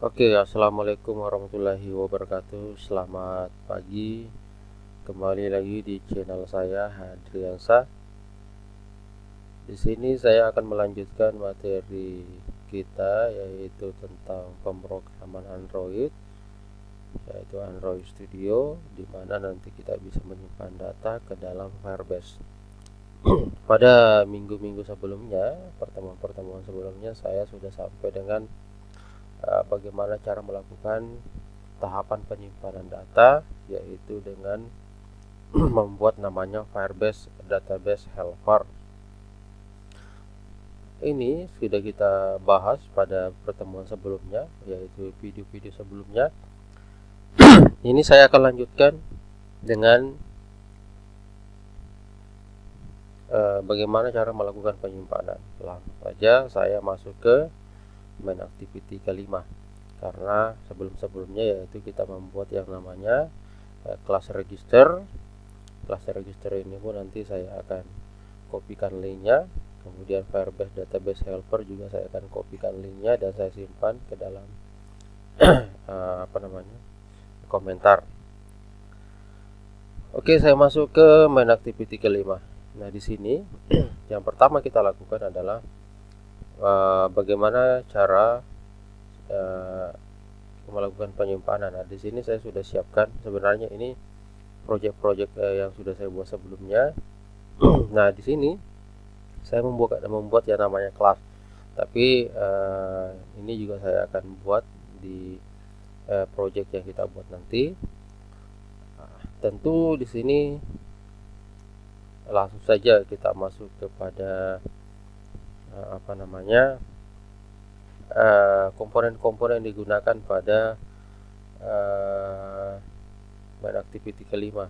Oke, assalamualaikum warahmatullahi wabarakatuh. Selamat pagi. Kembali lagi di channel saya Hadriansa. Di sini saya akan melanjutkan materi kita, yaitu tentang pemrograman Android, yaitu Android Studio, di mana nanti kita bisa menyimpan data ke dalam Firebase. Pada minggu-minggu sebelumnya, pertemuan-pertemuan sebelumnya, saya sudah sampai dengan bagaimana cara melakukan tahapan penyimpanan data, yaitu dengan membuat namanya Firebase Database Helper. Ini sudah kita bahas pada pertemuan sebelumnya, yaitu video-video sebelumnya. Ini saya akan lanjutkan dengan bagaimana cara melakukan penyimpanan. Langsung saja saya masuk ke main activity kelima, karena sebelum-sebelumnya yaitu kita membuat yang namanya class register. Class register ini pun nanti saya akan kopikan linknya, kemudian Firebase Database Helper juga saya akan kopikan linknya dan saya simpan ke dalam komentar. Oke, saya masuk ke main activity kelima. Nah, di sini yang pertama kita lakukan adalah bagaimana cara melakukan penyimpanan. Nah, di sini saya sudah siapkan, sebenarnya ini project-project yang sudah saya buat sebelumnya. Nah, di sini saya membuat yang namanya kelas, tapi ini juga saya akan buat di project yang kita buat nanti. Tentu di sini langsung saja kita masuk kepada komponen-komponen digunakan pada main activity kelima.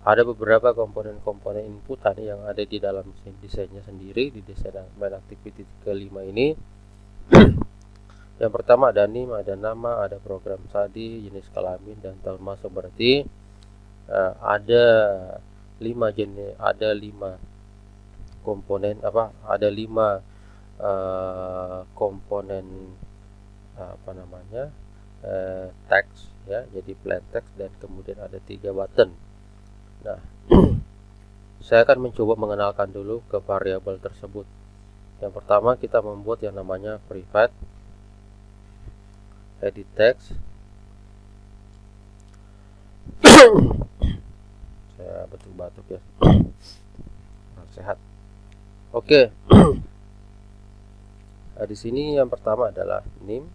Ada beberapa komponen-komponen inputan yang ada di dalam desainnya sendiri, di desain main activity kelima ini. Yang pertama ada NIM, ada nama, ada program tadi, jenis kelamin, dan tahun masuk. Berarti ada 5 jenis, ada 5 komponen ada 5 komponen teks ya, jadi plain text, dan kemudian ada 3 button. Nah, saya akan mencoba mengenalkan dulu ke variabel tersebut. Yang pertama kita membuat yang namanya private edit text. Saya batuk-batuk ya. Sehat. Oke. Nah, di sini yang pertama adalah name,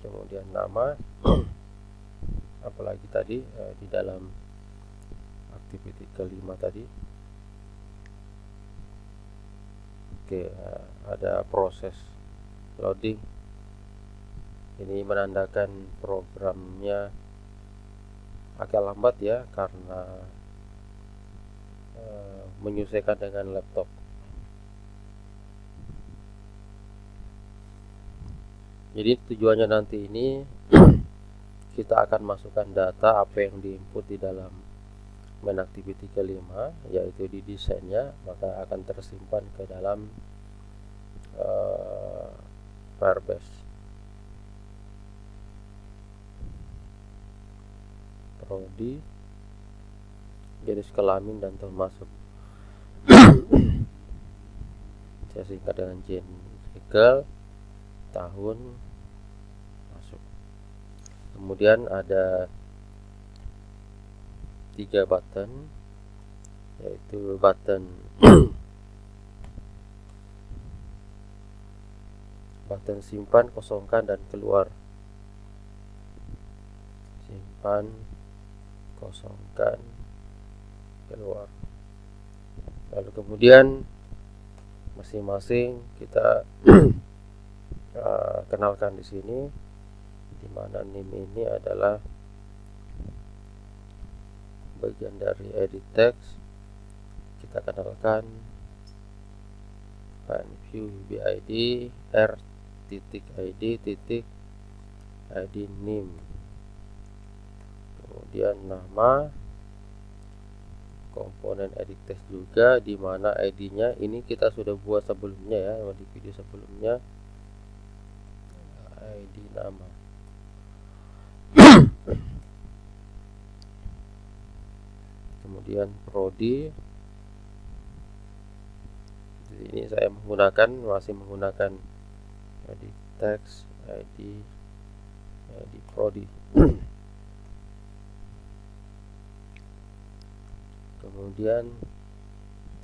kemudian nama, apalagi tadi di dalam activity kelima tadi. Oke, ada proses loading. Ini menandakan programnya agak lambat ya, karena menyesuaikan dengan laptop. Jadi tujuannya nanti ini kita akan masukkan data apa yang diinput di dalam main activity kelima, yaitu di desainnya, maka akan tersimpan ke dalam Firebase. Prodi, jenis kelamin, dan tahun masuk. Saya singkat dengan JNCL, tahun masuk. Kemudian ada 3 button, yaitu button button simpan, kosongkan, dan keluar. Simpan, kosongkan, keluar. Lalu kemudian masing-masing kita kenalkan di sini, di mana name ini adalah bagian dari edit text. Kita kenalkan view BID r.id.id name, kemudian nama, komponen edit text juga, di mana ID-nya ini kita sudah buat sebelumnya ya, di video sebelumnya, ID nama. kemudian prodi. Ini saya masih menggunakan ID text, ID prodi. Kemudian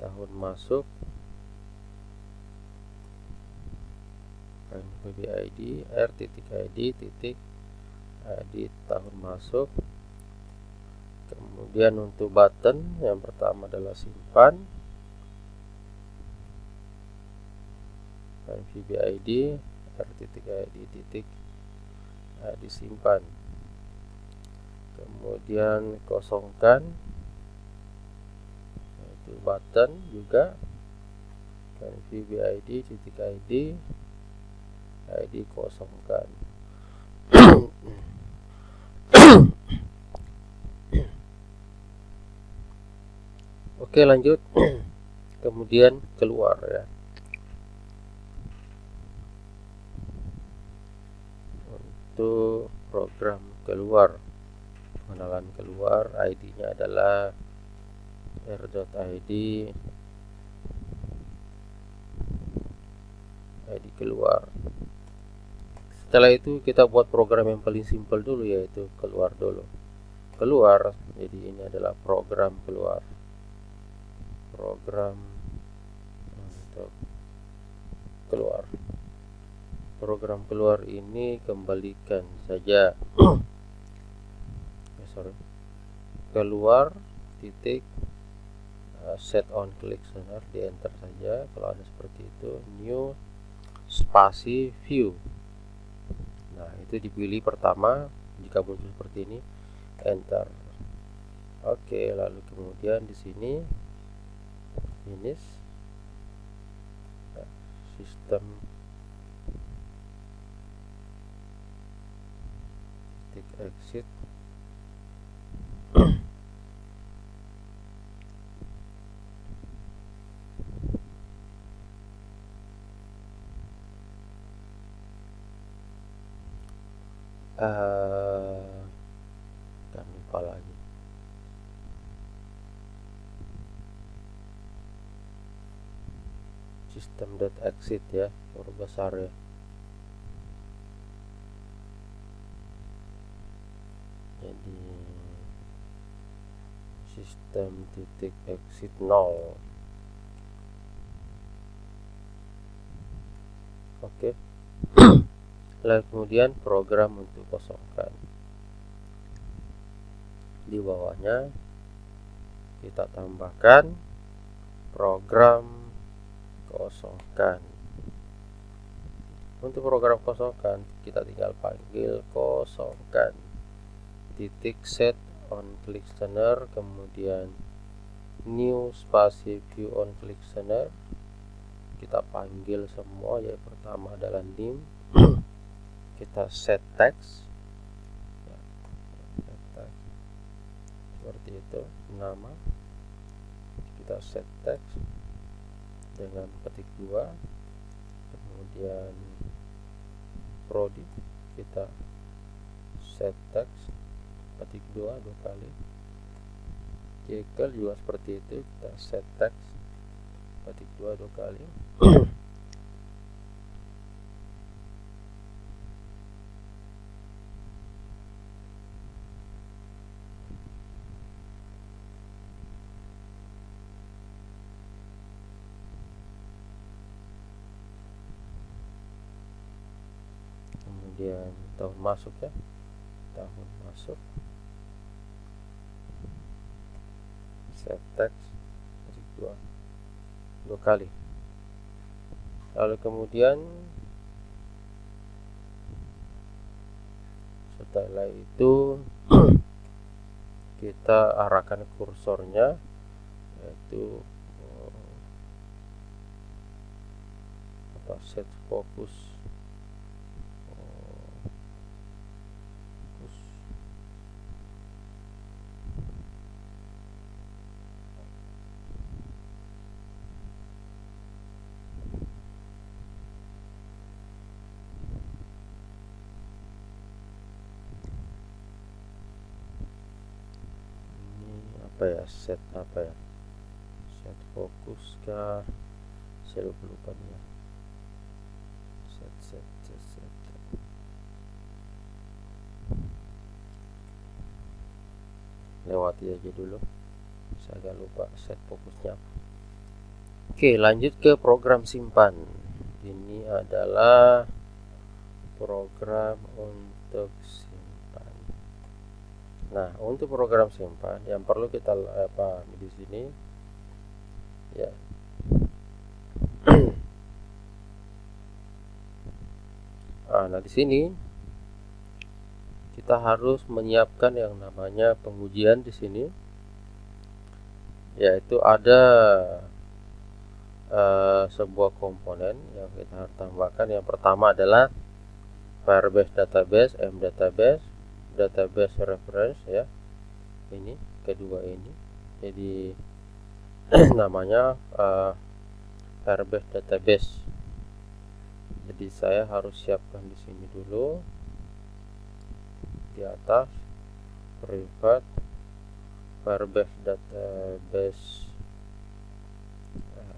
tahun masuk, PBID R.ID tahun masuk. Kemudian untuk button, yang pertama adalah simpan, PBID R.ID disimpan. Kemudian kosongkan, itu button juga, PBID ID kosongkan. Oke, lanjut. Kemudian keluar ya. Untuk program keluar, pengenalan keluar, ID-nya adalah R.ID ID keluar. Setelah itu kita buat program yang paling simpel dulu, yaitu keluar dulu. Keluar, jadi ini adalah program keluar. Program untuk keluar. Program keluar ini kembalikan saja keluar titik set on click center, di enter saja kalau ada seperti itu. New spasi view. Nah, itu dipilih pertama. Jika muncul seperti ini, enter. Oke, lalu kemudian di sini finish sistem titik exit. Kan lupa lagi. System.exit ya, huruf besar ya. Jadi sistem titik exit 0. Oke. Lalu kemudian program untuk kosongkan. Di bawahnya kita tambahkan program kosongkan. Untuk program kosongkan kita tinggal panggil kosongkan titik set on click center, kemudian new spasi view on click center. Kita panggil semua, ya. Pertama adalah name. Kita set text ya, seperti itu, nama. Kita set text dengan petik 2. Kemudian prodi, kita set text petik 2 kali. Jekyll juga seperti itu, kita set text petik 2 kali. Kemudian tahun masuk ya, tahun masuk, set text petik 2 kali. Lalu kemudian setelah itu kita arahkan kursornya, yaitu set fokus. Apa set apa ya, set fokus kah, saya lupa nih ya. Set lewati aja dulu, saya agak lupa set fokusnya. Oke, lanjut ke program simpan. Ini adalah program untuk simpan. Nah, untuk program simpan yang perlu kita pahami di sini ya. Nah, di sini kita harus menyiapkan yang namanya pengujian di sini, yaitu ada sebuah komponen yang kita harus tambahkan. Yang pertama adalah Firebase database, database reference ya. Ini kedua ini. Jadi namanya Firebase database. Jadi saya harus siapkan di sini dulu. Di atas private Firebase database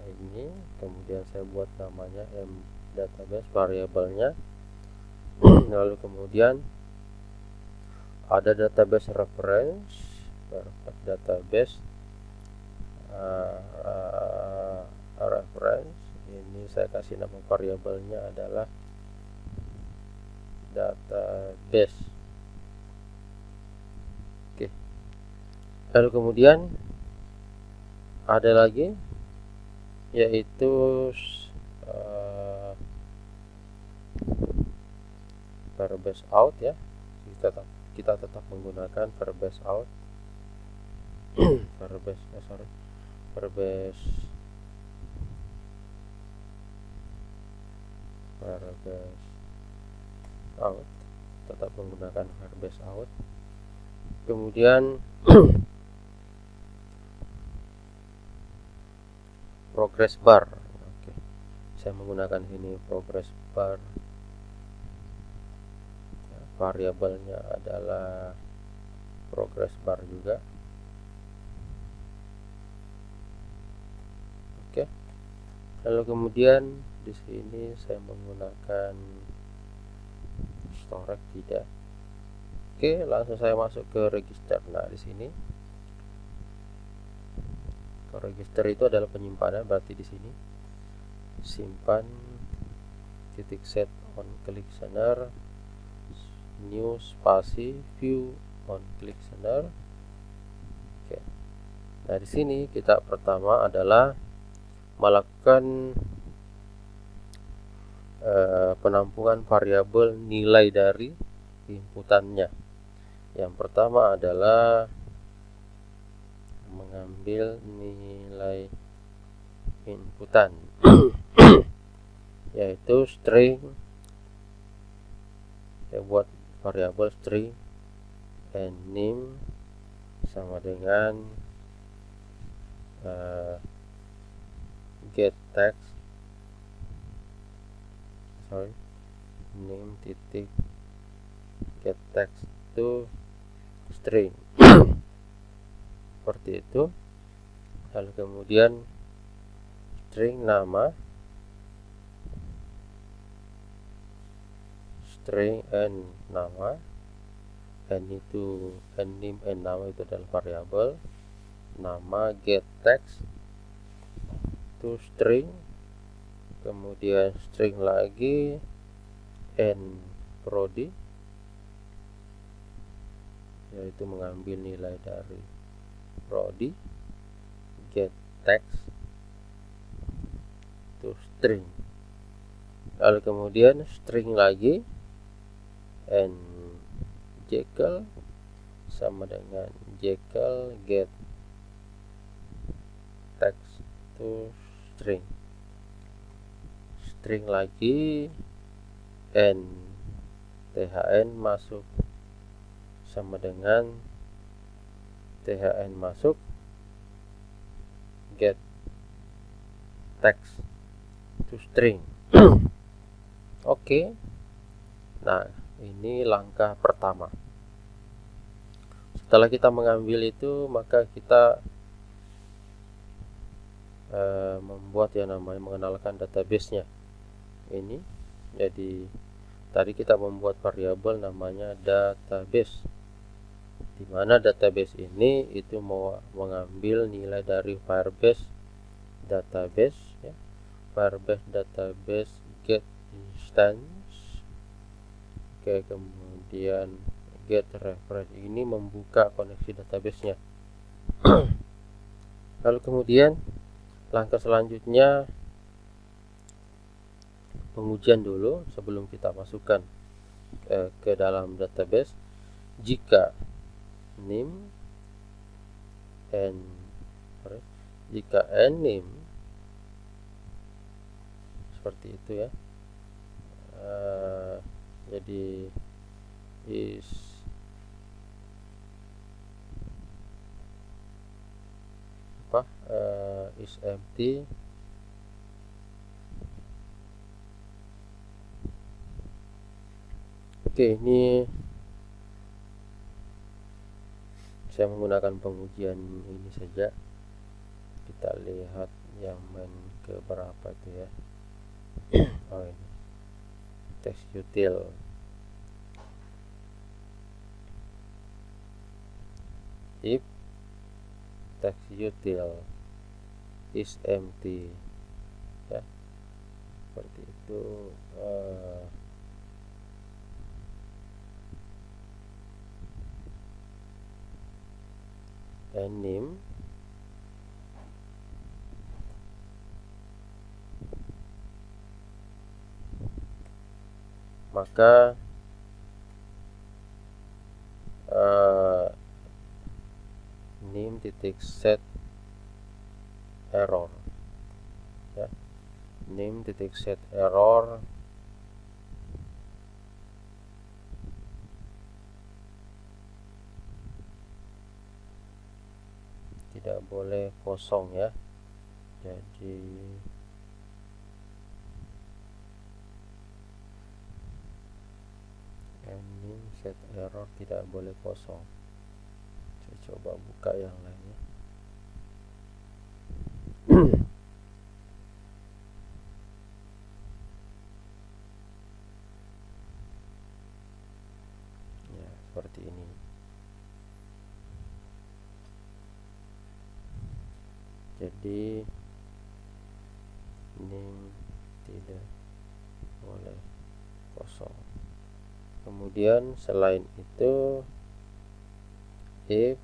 ini, kemudian saya buat namanya database variabelnya. Lalu kemudian ada database reference, database reference. Ini saya kasih nama variabelnya adalah database. Oke. Lalu kemudian ada lagi, yaitu Firebase out ya. Kita tetap menggunakan Firebase out. Firebase out, tetap menggunakan Firebase out. Kemudian progress bar. Oke. Saya menggunakan ini progress bar. Variabelnya adalah progress bar juga. Oke. Lalu kemudian di sini saya menggunakan storage tidak. Oke, langsung saya masuk ke register. Nah, di sini ke register itu adalah penyimpanan, berarti di sini simpan titik set on click center new spasi view on click center. Oke. Nah, di sini kita pertama adalah melakukan penampungan variabel nilai dari inputannya. Yang pertama adalah mengambil nilai inputan yaitu string. Saya buat variabel string and name sama dengan get text, name titik get text to string seperti itu. Lalu kemudian string nama, string and nama, and itu and name and nama itu adalah variabel nama, get text to string, kemudian string lagi and prodi, yaitu mengambil nilai dari prodi, get text to string. Lalu kemudian string lagi and Jekyll sama dengan Jekyll get text to string. String lagi and thn masuk sama dengan thn masuk get text to string. Oke. Nah, ini langkah pertama. Setelah kita mengambil itu, maka kita membuat yang namanya mengenalkan database-nya ini. Jadi tadi kita membuat variabel namanya database, di mana database ini itu mau mengambil nilai dari Firebase database ya. Firebase database get instance. Oke, kemudian get reference ini membuka koneksi database-nya. Lalu kemudian langkah selanjutnya pengujian dulu sebelum kita masukkan ke dalam database. Jika name seperti itu ya, jadi is empty, oke, ini saya menggunakan pengujian ini saja. Kita lihat yang main ke berapa itu ya. Oh, ini text util. If text util is empty ya, seperti itu. And name maka name titik set error ya, name titik set error tidak boleh kosong ya. Jadi name set error tidak boleh kosong. Saya coba buka yang lainnya. Ya, seperti ini. Jadi ini tidak boleh kosong. Kemudian selain itu, if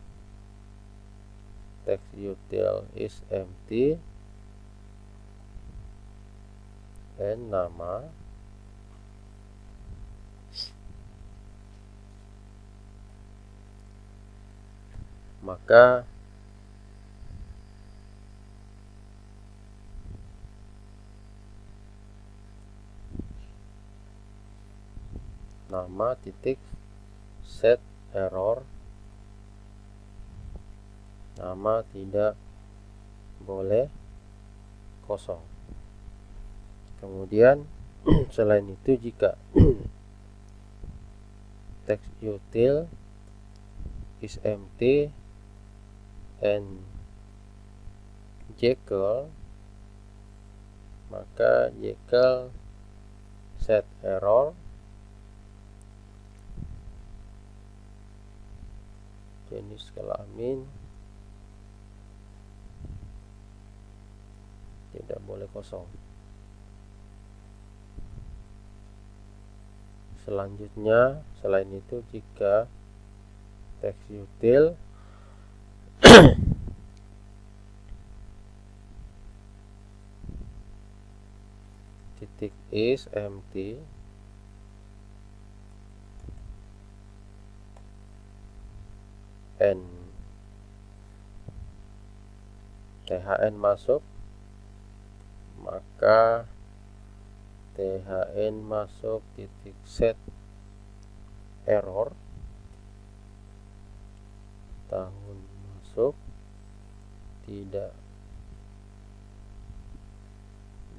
text util is empty and nama maka nama titik set error, nama tidak boleh kosong. Kemudian selain itu, jika text util is empty and Jekyll, maka Jekyll set error, jenis kelamin tidak boleh kosong. Selanjutnya, selain itu, jika text util titik is empty and thn masuk, maka thn masuk titik set error, tahun masuk, tidak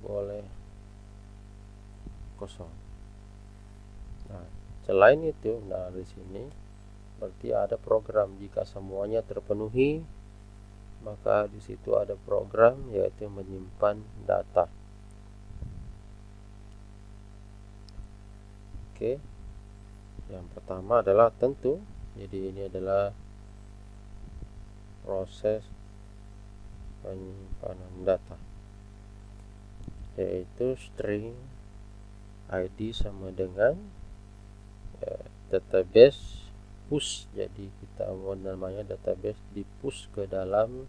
boleh kosong. Nah, selain itu, di sini seperti ada program. Jika semuanya terpenuhi, maka di situ ada program, yaitu menyimpan data. Oke, yang pertama adalah tentu, jadi ini adalah proses penyimpanan data, yaitu string ID sama dengan database push. Jadi kita mau namanya database di push ke dalam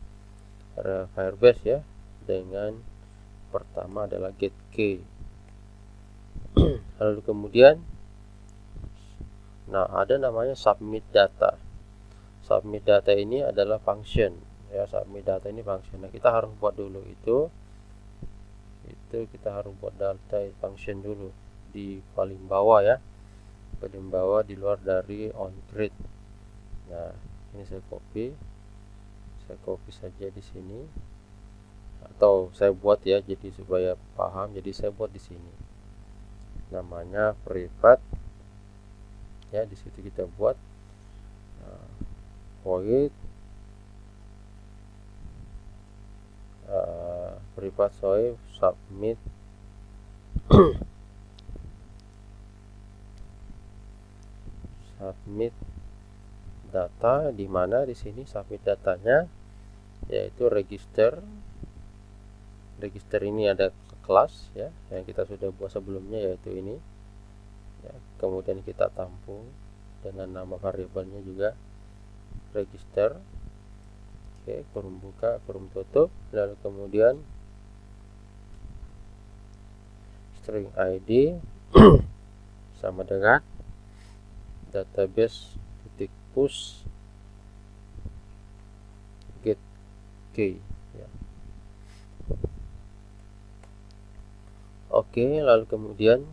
Firebase ya, dengan pertama adalah get key. Lalu kemudian ada namanya submit data. Submit data ini adalah function ya, submit data ini function. Nah, kita harus buat dulu itu kita harus buat data function dulu di paling bawah ya, paling bawah di luar dari onCreate. Nah, ini saya copy saja di sini, atau saya buat ya, jadi supaya paham, jadi saya buat di sini namanya private ya. Di situ kita buat void private submit submit data, di mana di sini submit datanya yaitu register ini ada kelas ya, yang kita sudah buat sebelumnya, yaitu ini ya. Kemudian kita tampung dengan nama variabelnya juga register. Oke, kurung buka kurung tutup, lalu kemudian string ID sama dengan database titik push get key ya. Oke, lalu kemudian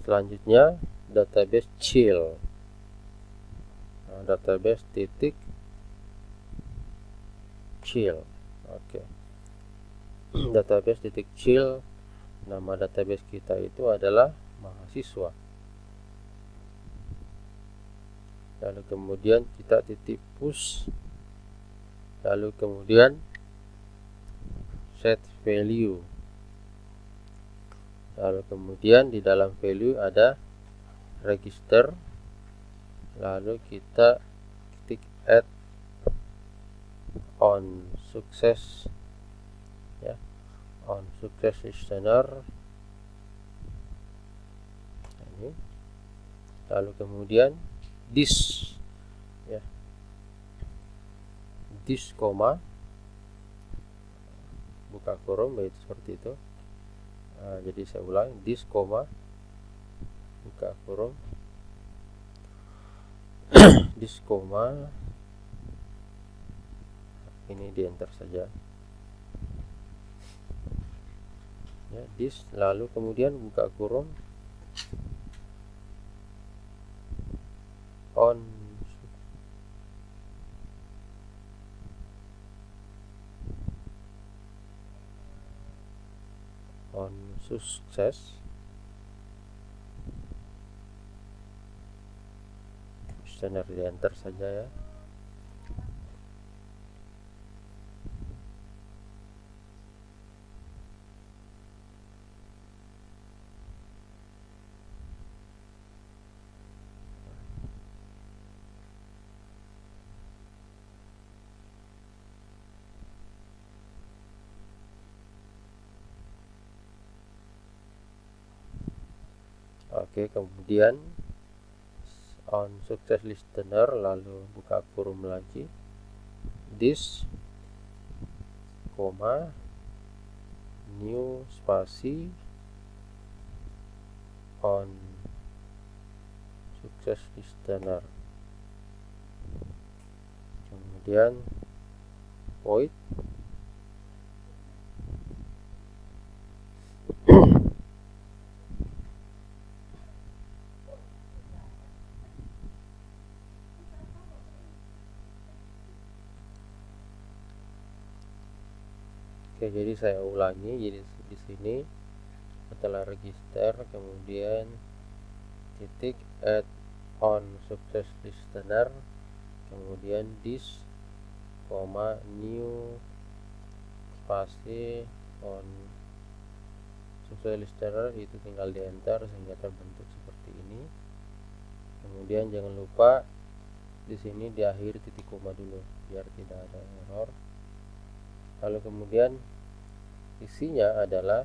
selanjutnya database chill. Database titik chill. Oke. Database titik chill, nama database kita itu adalah mahasiswa. Lalu kemudian kita titik push, lalu kemudian set value, lalu kemudian di dalam value ada register, lalu kita ketik add on success ya, on success listener ini, lalu kemudian this ya, this koma buka kurung, begitu seperti itu. Jadi saya ulang, this koma buka kurung this koma, ini di enter saja ya, this, lalu kemudian buka kurung on success standar, di enter saja ya. Oke, kemudian on success listener, lalu buka kurung lagi this koma new spasi on success listener, kemudian void Oke, jadi saya ulangi. Jadi di sini setelah register, kemudian titik add on success listener, kemudian this, new spasi on success listener, itu tinggal di enter sehingga terbentuk seperti ini. Kemudian jangan lupa di sini diakhiri titik koma dulu biar tidak ada error. Lalu kemudian isinya adalah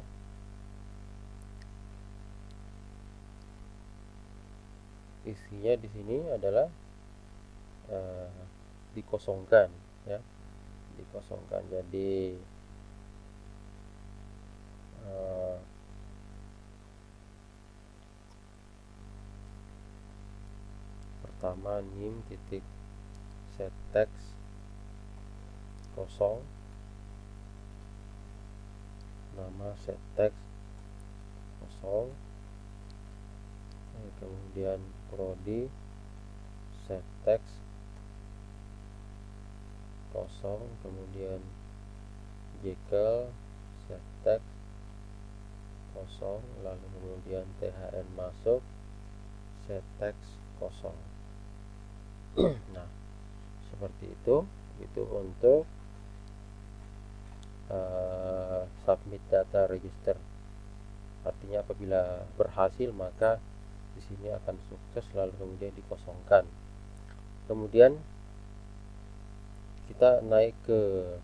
di sini adalah dikosongkan ya, dikosongkan. Jadi pertama nim titik set text kosong, nama set text kosong, kemudian prodi set text kosong, kemudian Jekyll set text kosong, lalu kemudian THN masuk set text kosong. Nah, seperti itu untuk submit data register. Artinya apabila berhasil maka di sini akan sukses lalu kemudian dikosongkan. Kemudian kita naik ke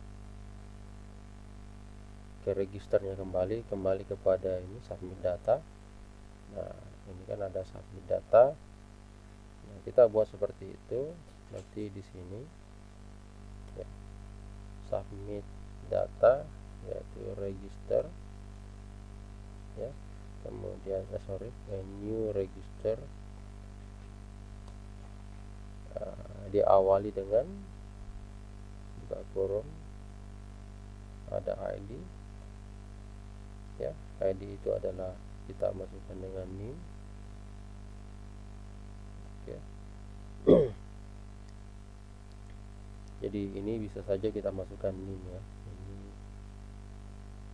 registernya kembali kepada ini submit data. Nah, ini kan ada submit data. Nah, kita buat seperti itu. Nanti di sini ya, submit data yaitu register ya. Kemudian new register, diawali dengan buka kurung ada ID ya. ID itu adalah kita masukkan dengan NIM. Oke. Jadi ini bisa saja kita masukkan NIM ya. Ini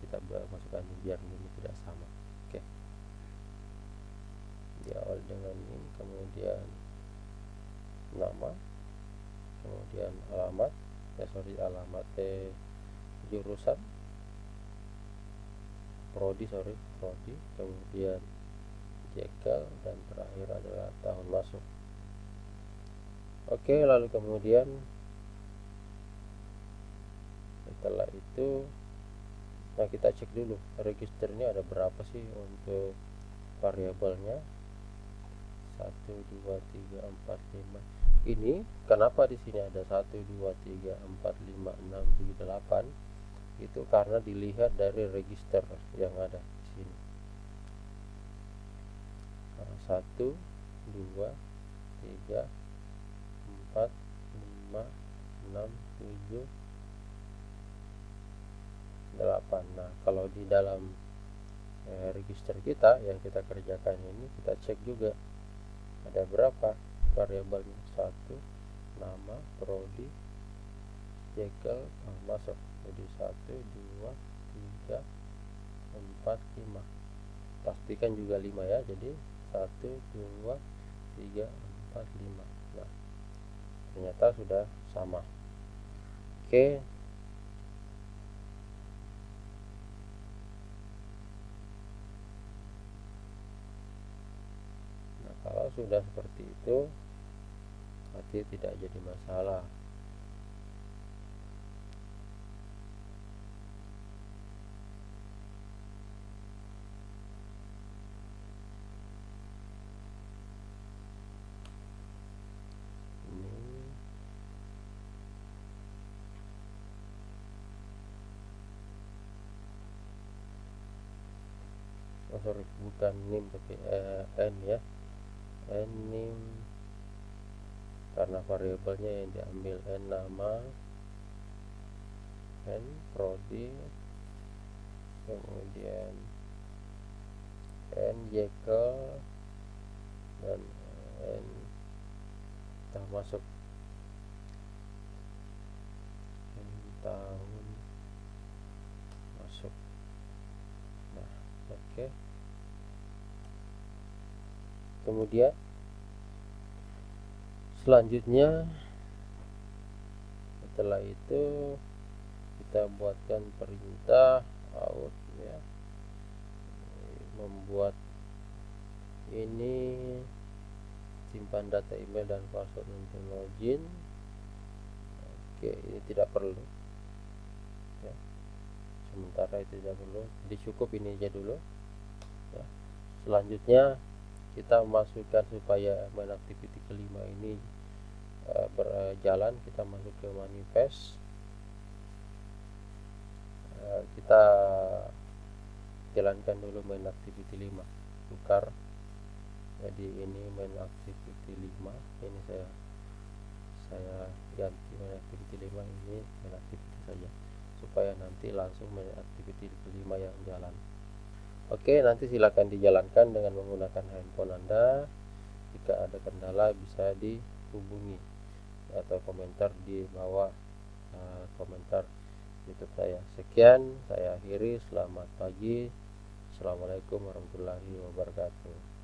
kita masukkan NIM biar ini tidak sama. Oke. Diawali dengan NIM, kemudian nama, kemudian alamat alamat jurusan prodi, kemudian Jekyll, dan terakhir adalah tahun masuk. Oke, lalu kemudian setelah itu kita cek dulu register ini ada berapa sih untuk variabelnya. 1 2 3 4 5. Ini kenapa di sini ada 1 2 3 4 5 6 7 8? Itu karena dilihat dari register yang ada di sini. 1 2 3 4 5 6 7 8. Nah, kalau di dalam register kita yang kita kerjakan ini, kita cek juga ada berapa variabelnya. 1 nama, prodi, Jekyll, masuk. Jadi 1 2 3 4 5. Pastikan juga 5 ya. Jadi 1 2 3 4 5. Nah, ternyata sudah sama. Oke. Kalau sudah seperti itu, berarti tidak jadi masalah. Sorry, bukan NIM tapi N ya. NIM karena variabelnya yang diambil N nama, N prodi, kemudian N Jekyll, dan N tahun masuk, N tahun masuk. Nah, oke. Kemudian Selanjutnya setelah itu kita buatkan perintah out ya, membuat ini simpan data email dan password untuk login. Oke, ini tidak perlu ya, sementara itu tidak perlu, jadi cukup ini aja dulu ya. Selanjutnya kita masukkan supaya main activity kelima ini berjalan, kita masuk ke manifest. Kita jalankan dulu main activity 5, tukar. Jadi ini main activity 5, ini saya ganti main activity 5, ini main activity saja supaya nanti langsung main activity kelima yang jalan. Oke, nanti silakan dijalankan dengan menggunakan handphone Anda. Jika ada kendala bisa dihubungi atau komentar di bawah komentar YouTube saya. Sekian, saya akhiri. Selamat pagi. Assalamualaikum warahmatullahi wabarakatuh.